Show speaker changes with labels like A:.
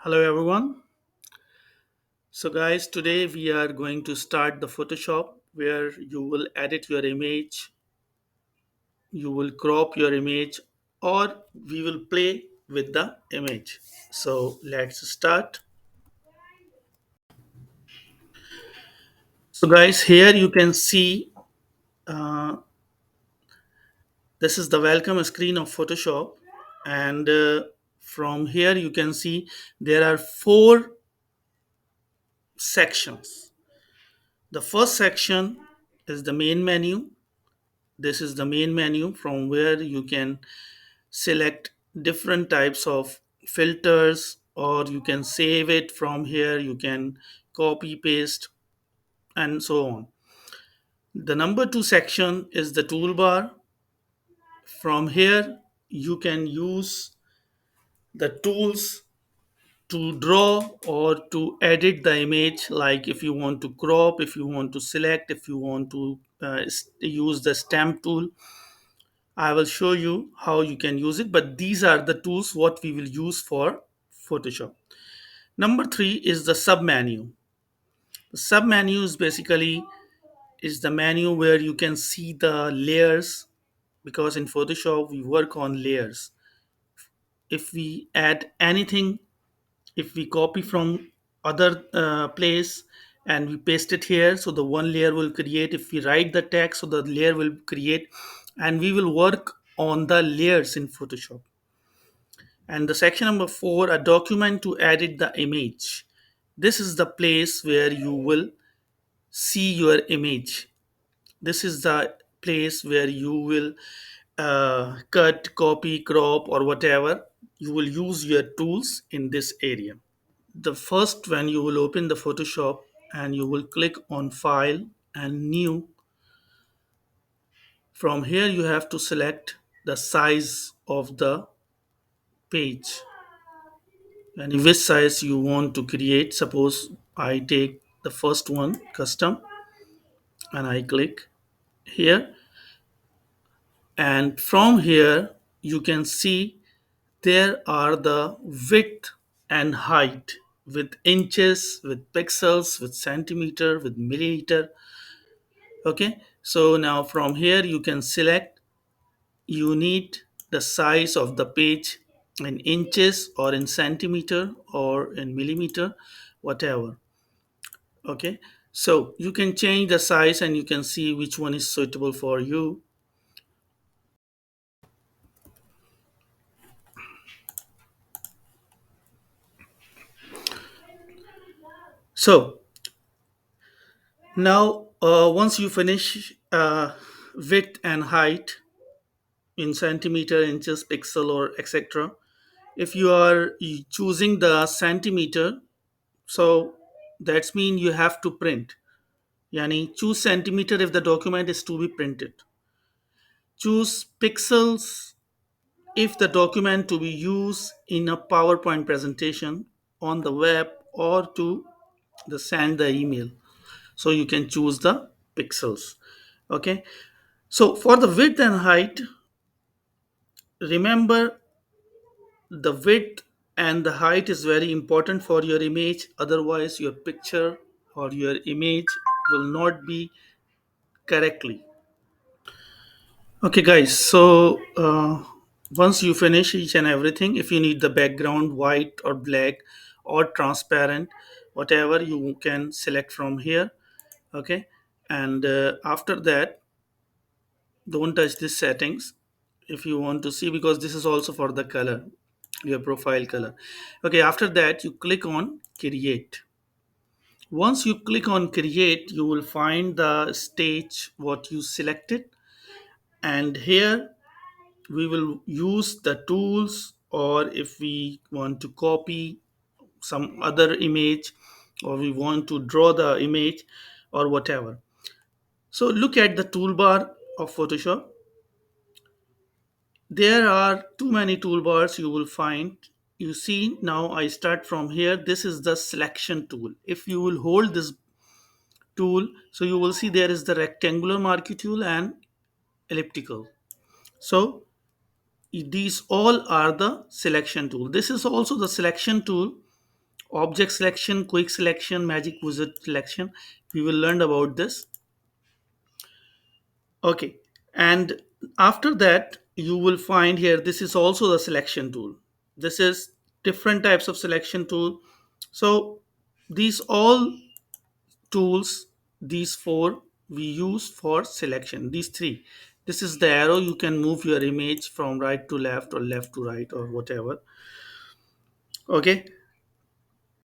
A: Hello everyone. So guys, today we are going to start the Photoshop where you will edit your image, you will crop your image or we will play with the image. So let's start. So guys, here you can see uh, this is the welcome screen of Photoshop and from here you can see there are four sections. The first section is the main menu. This is the main menu from where you can select different types of filters or you can save it from here, you can copy paste and so on. The number 2 section is the toolbar. From here you can use the tools to draw or to edit the image, like if you want to crop, if you want to select, if you want to use the stamp tool. I will show you how you can use it, but these are the tools what we will use for Photoshop. Number 3 is the sub menu. The sub menu is basically is the menu where you can see the layers, because in Photoshop we work on layers. If we add anything, if we copy from other place and we paste it here, so the one layer will create. If we write the text, so the layer will create, and we will work on the layers in Photoshop. And the section number 4, a document to edit the image. This is the place where you will see your image. This is the place where you will cut, copy, crop, or whatever. You will use your tools in this area. The first, when you will open the Photoshop and you will click on File and New, from here you have to select the size of the page and which size you want to create. Suppose I take the first one, custom, and I click here, and from here you can see there are the width and height with inches, with pixels, with centimeter, with millimeter. Okay, so now from here you can select, you need the size of the page in inches or in centimeter or in millimeter, whatever. Okay, so you can change the size and you can see which one is suitable for you. So now once you finish width and height in centimeter, inches, pixel, or etc., if you are choosing the centimeter, so that's mean you have to print. Yani choose centimeter if the document is to be printed. Choose pixels if the document to be used in a PowerPoint presentation on the web or to send the email. So you can choose the pixels. Okay. So for the width and height, remember the width and the height is very important for your image. Otherwise, your picture or your image will not be correctly. Okay, guys. So once you finish each and everything, if you need the background white or black or transparent, whatever, you can select from here. Okay, and after that, don't touch these settings if you want to see, because this is also for the color, your profile color. Okay, after that, you click on create. Once you click on create, you will find the stage what you selected, and here we will use the tools, or if we want to copy some other image or we want to draw the image or whatever. So look at the toolbar of Photoshop. There are too many toolbars you will find. You see, now I start from here. This is the selection tool. If you will hold this tool, so you will see there is the rectangular marquee tool and elliptical. So these all are the selection tool. This is also the selection tool object selection, quick selection, magic wizard selection. We will learn about this. Okay, and after that you will find here, this is also the selection tool. This is different types of selection tool. So these all tools, these four, we use for selection. These three, this is the arrow, you can move your image from right to left or left to right or whatever. Okay,